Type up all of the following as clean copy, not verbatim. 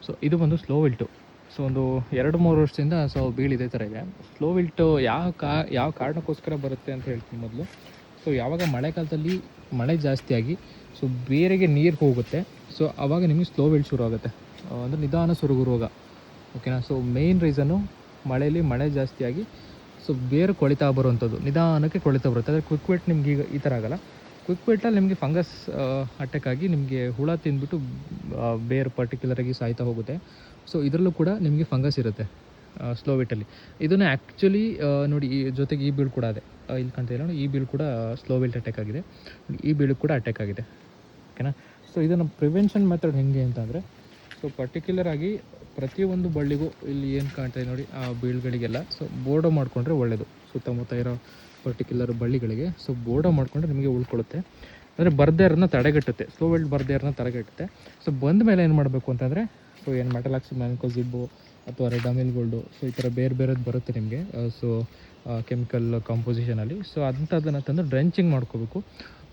So ಇದು ಬಂದು slow wilt. So ಒಂದು 2-3 ವರ್ಷದಿಂದ ಸೊ ಬೀಳು ಇದೇ ಥರ ಇದೆ. ಸ್ಲೋ ವಿಲ್ಟು ಯಾವ ಕಾರಣಕ್ಕೋಸ್ಕರ ಬರುತ್ತೆ ಅಂತ ಹೇಳ್ತೀನಿ ಮೊದಲು. ಸೊ ಯಾವಾಗ ಮಳೆಗಾಲದಲ್ಲಿ ಮಳೆ ಜಾಸ್ತಿಯಾಗಿ ಸೊ ಬೇರೆಗೆ ನೀರು ಹೋಗುತ್ತೆ, ಸೊ ಆವಾಗ ನಿಮಗೆ ಸ್ಲೋ ವಿಲ್ಟ್ ಶುರು ಆಗುತ್ತೆ, ಅಂದರೆ ನಿಧಾನ ಸುರುಗು ರೋಗ. ಓಕೆನಾ. ಸೊ ಮೇಯ್ನ್ ರೀಸನ್ನು ಮಳೆಯಲ್ಲಿ ಮಳೆ ಜಾಸ್ತಿಯಾಗಿ ಸೊ ಬೇರು ಕೊಳಿತಾ ಬರುವಂಥದ್ದು, ನಿಧಾನಕ್ಕೆ ಕೊಳಿತಾ ಬರುತ್ತೆ. ಆದರೆ ಕ್ವಿಕ್ ವೆಟ್ ನಿಮ್ಗೆ ಈಗ ಈ ಥರ ಆಗಲ್ಲ. ಕ್ವಿಕ್ ವೆಟ್ಟಲ್ಲಿ ನಿಮಗೆ ಫಂಗಸ್ ಅಟ್ಯಾಕ್ ಆಗಿ ನಿಮಗೆ ಹುಳ ತಿಂದ್ಬಿಟ್ಟು ಬೇರು ಪರ್ಟಿಕ್ಯುಲರಾಗಿ ಸಾಯ್ತಾ ಹೋಗುತ್ತೆ. ಸೊ ಇದರಲ್ಲೂ ಕೂಡ ನಿಮಗೆ ಫಂಗಸ್ ಇರುತ್ತೆ ಸ್ಲೋ ವಿಲ್ಟಲ್ಲಿ. ಇದನ್ನು ಆ್ಯಕ್ಚುಲಿ ನೋಡಿ, ಈ ಜೊತೆಗೆ ಈ ಬೀಳು ಕೂಡ ಅದೇ ಇಲ್ಲಿ ಕಾಣ್ತಾ ಇಲ್ಲ ನೋಡಿ, ಈ ಬೀಳು ಕೂಡ ಸ್ಲೋ ವಿಲ್ಟ್ ಅಟ್ಯಾಕ್ ಆಗಿದೆ, ಈ ಬೀಳು ಕೂಡ ಅಟ್ಯಾಕ್ ಆಗಿದೆ. ಓಕೆನಾ. ಸೊ ಇದನ್ನು ಪ್ರಿವೆನ್ಷನ್ ಮೆಥಡ್ ಹೆಂಗೆ ಅಂತಂದರೆ, ಸೊ ಪರ್ಟಿಕ್ಯುಲರಾಗಿ ಪ್ರತಿಯೊಂದು ಬಳ್ಳಿಗೂ ಇಲ್ಲಿ ಏನು ಕಾಣ್ತಾ ಇದೆ ನೋಡಿ, ಆ ಬೀಳುಗಳಿಗೆಲ್ಲ ಸೊ ಬೋರ್ಡೋ ಮಾಡಿಕೊಂಡ್ರೆ ಒಳ್ಳೆಯದು. ಸುತ್ತಮುತ್ತ ಇರೋ ಪರ್ಟಿಕ್ಯುಲರ್ ಬಳ್ಳಿಗಳಿಗೆ ಸೊ ಬೋರ್ಡೋ ಮಾಡಿಕೊಂಡ್ರೆ ನಿಮಗೆ ಉಳ್ಕೊಳ್ಳುತ್ತೆ. ಅಂದರೆ ಬರ್ದೇರನ್ನ ತಡೆಗಟ್ಟುತ್ತೆ, ಸ್ಲೋ ವಿಲ್ಟ್ ಬರ್ದೇರನ್ನ ತಡೆಗಟ್ಟುತ್ತೆ. ಸೊ ಬಂದ ಮೇಲೆ ಏನು ಮಾಡಬೇಕು ಅಂತಂದರೆ, ಸೊ ಏನು ಮೆಟಲಾಕ್ಸಿ ಮ್ಯಾನ್ಕೋಜಿಬ್ಬು ಅಥವಾ ರೆಡ್ ಅಮಿಲ್ ಗೋಲ್ಡು, ಸೊ ಈ ಥರ ಬೇರೆ ಬೇರೆದು ಬರುತ್ತೆ ನಿಮಗೆ. So chemical ಕಾಂಪೋಸಿಷನಲ್ಲಿ. ಸೊ ಅಂಥದ್ದನ್ನು ತಂದು ಡ್ರೆಂಚಿಂಗ್ ಮಾಡ್ಕೋಬೇಕು,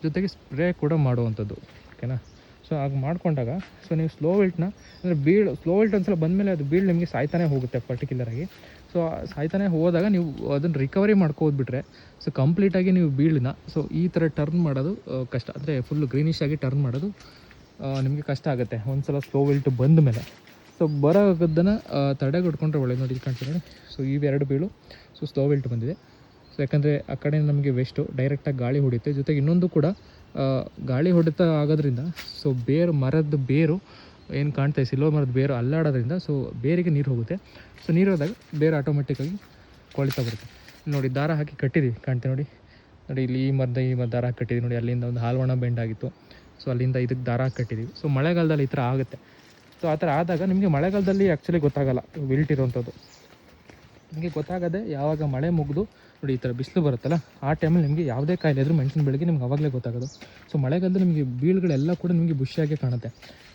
ಜೊತೆಗೆ ಸ್ಪ್ರೇ ಕೂಡ ಮಾಡುವಂಥದ್ದು. ಓಕೆನಾ. ಸೊ ಹಾಗೆ ಮಾಡ್ಕೊಂಡಾಗ ಸೊ ನೀವು ಸ್ಲೋ ವಿಲ್ಟ್ನ ಅಂದರೆ ಸ್ಲೋ ವಿಲ್ಟ್ ಒಂದ್ಸಲ ಬಂದಮೇಲೆ ಅದು ಬೀಳು ನಿಮಗೆ ಸಾಯ್ತಾನೆ ಹೋಗುತ್ತೆ ಪರ್ಟಿಕ್ಯುಲರಾಗಿ. ಸೊ ಸಾಯ್ತಾನೆ ಹೋದಾಗ ನೀವು ಅದನ್ನು ರಿಕವರಿ ಮಾಡ್ಕೋದ್ಬಿಟ್ರೆ ಸೊ ಕಂಪ್ಲೀಟಾಗಿ ನೀವು ಬೀಳನ್ನ ಸೊ ಈ ಥರ ಟರ್ನ್ ಮಾಡೋದು ಕಷ್ಟ. ಅಂದರೆ ಫುಲ್ಲು ಗ್ರೀನಿಶ್ ಆಗಿ ಟರ್ನ್ ಮಾಡೋದು ನಿಮಗೆ ಕಷ್ಟ ಆಗುತ್ತೆ ಒಂದು ಸಲ ಸ್ಲೋ ವಿಲ್ಟ್ ಬಂದ ಮೇಲೆ. ಸೊ ಬರೋದನ್ನು ತಡೆಗಟ್ಕೊಂಡ್ರೆ ಒಳ್ಳೆಯದು. ನೋಡಿ ಕಾಣ್ತೀನಿ ನೋಡಿ, ಸೊ ಇವೆರಡು ಬೀಳು ಸೊ ಸ್ಲೋ ವಿಲ್ಟ್ ಬಂದಿದೆ. ಸೊ ಯಾಕಂದರೆ ಆ ಕಡೆ ನಮಗೆ ವೆಸ್ಟು ಡೈರೆಕ್ಟಾಗಿ ಗಾಳಿ ಹೊಡೆಯುತ್ತೆ, ಜೊತೆಗೆ ಇನ್ನೊಂದು ಕೂಡ ಗಾಳಿ ಹೊಡೆತ ಆಗೋದ್ರಿಂದ ಸೊ ಮರದ ಬೇರು ಏನು ಕಾಣ್ತಾ ಸಿಲ್ವ ಮರದ ಬೇರು ಅಲ್ಲಾಡೋದ್ರಿಂದ ಸೊ ಬೇರಿಗೆ ನೀರು ಹೋಗುತ್ತೆ. ಸೊ ನೀರು ಹೋದಾಗ ಬೇರು ಆಟೋಮೆಟಿಕ್ಕಾಗಿ ಕೊಳಿತಾ ಬರುತ್ತೆ. ನೋಡಿ ದಾರ ಹಾಕಿ ಕಟ್ಟಿದ್ದೀವಿ, ಕಾಣ್ತೀವಿ ನೋಡಿ. ನೋಡಿ ಇಲ್ಲಿ ಈ ಮರದ ದಾರ ಹಾಕಿ ಕಟ್ಟಿದ್ದೀವಿ ನೋಡಿ. ಅಲ್ಲಿಂದ ಒಂದು ಹಾಲ್ವಣ ಬೆಂಡ್ ಆಗಿತ್ತು, ಸೊ ಅಲ್ಲಿಂದ ಇದಕ್ಕೆ ದಾರ ಹಾಕಿ ಕಟ್ಟಿದ್ದೀವಿ. ಸೊ ಮಳೆಗಾಲದಲ್ಲಿ ಈ ಥರ ಆಗುತ್ತೆ. ಸೊ ಆ ಥರ ಆದಾಗ ನಿಮಗೆ ಮಳೆಗಾಲದಲ್ಲಿ ಆ್ಯಕ್ಚುಲಿ ಗೊತ್ತಾಗಲ್ಲ ವಿಲ್ಟ್ ಇರೋವಂಥದ್ದು. ನಿಮಗೆ ಗೊತ್ತಾಗದೆ ಯಾವಾಗ ಮಳೆ ಮುಗಿದು ನೋಡಿ ಈ ಥರ ಬಿಸಿಲು ಬರುತ್ತಲ್ಲ, ಆ ಟೈಮಲ್ಲಿ ನಿಮಗೆ ಯಾವುದೇ ಕಾಯಿಲೆ ಇದ್ದರೂ ಮೆಣಸಿನ ಬೆಳೆಗೆ ನಿಮ್ಗೆ ಆವಾಗಲೇ ಗೊತ್ತಾಗೋದು. ಸೊ ಮಳೆಗಾಲದಲ್ಲಿ ನಿಮಗೆ ಬೀಳುಗಳೆಲ್ಲ ಕೂಡ ನಿಮಗೆ ಬುಷಿಯಾಗೆ ಕಾಣುತ್ತೆ.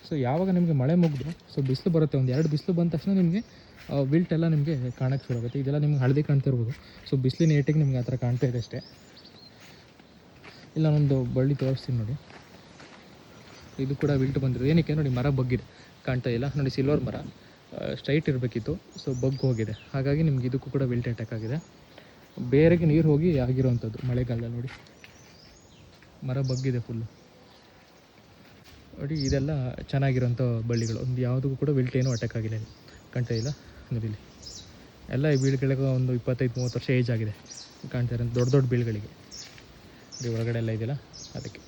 ಸೊ ಯಾವಾಗ ನಿಮಗೆ ಮಳೆ ಮುಗಿದು ಸೊ ಬಿಸಿಲು ಬರುತ್ತೆ, ಒಂದು 2 ಬಿಸಿಲು ಬಂದ ತಕ್ಷಣ ನಿಮಗೆ ವಿಲ್ಟ್ ಎಲ್ಲ ನಿಮಗೆ ಕಾಣೋಕ್ಕೆ ಶುರು ಆಗುತ್ತೆ. ಇದೆಲ್ಲ ನಿಮ್ಗೆ ಹಳದಿ ಕಾಣ್ತಿರ್ಬೋದು. ಸೊ ಬಿಸಿಲಿನ ಏಟಿಗೆ ನಿಮ್ಗೆ ಆ ಥರ ಕಾಣ್ತಾ ಇದೆ ಅಷ್ಟೇ. ಇಲ್ಲ ನಾನೊಂದು ಬಳ್ಳಿ ತೋರಿಸ್ತೀನಿ ನೋಡಿ, ಇದು ಕೂಡ ವಿಲ್ಟ್ ಬಂದಿರೋದು. ಏನಕ್ಕೆ ನೋಡಿ, ಮರ ಬಗ್ಗಿದೆ, ಕಾಣ್ತಾ ಇಲ್ಲ ನೋಡಿ. ಸಿಲ್ವರ್ ಮರ ಸ್ಟ್ರೈಟ್ ಇರಬೇಕಿತ್ತು, ಸೊ ಬಗ್ಗು ಹೋಗಿದೆ. ಹಾಗಾಗಿ ನಿಮ್ಗೆ ಇದಕ್ಕೂ ಕೂಡ ವಿಲ್ಟ್ ಅಟ್ಯಾಕ್ ಆಗಿದೆ. ಬೇರೆಗೆ ನೀರು ಹೋಗಿ ಆಗಿರೋವಂಥದ್ದು ಮಳೆಗಾಲದಲ್ಲಿ. ನೋಡಿ ಮರ ಬಗ್ಗಿದೆ ಫುಲ್ಲು ನೋಡಿ. ಇದೆಲ್ಲ ಚೆನ್ನಾಗಿರೋಂಥ ಬಳ್ಳಿಗಳು, ಒಂದು ಯಾವುದಕ್ಕೂ ಕೂಡ ವಿಲ್ಟ್ ಏನೂ ಅಟ್ಯಾಕ್ ಆಗಿಲ್ಲ. ಕಾಣ್ತಾ ಇಲ್ಲ ನೋಡಿ, ಇಲ್ಲಿ ಎಲ್ಲ ಈ ಬೀಳುಗಳಿಗೆ ಒಂದು 25-30 ವರ್ಷ ಏಜ್ ಆಗಿದೆ. ಕಾಣ್ತಾ ಇರೋ ದೊಡ್ಡ ದೊಡ್ಡ ಬೀಳುಗಳಿಗೆ. ಇಲ್ಲಿ ಒಳಗಡೆ ಎಲ್ಲ ಇದೆಯಲ್ಲ ಅದಕ್ಕೆ.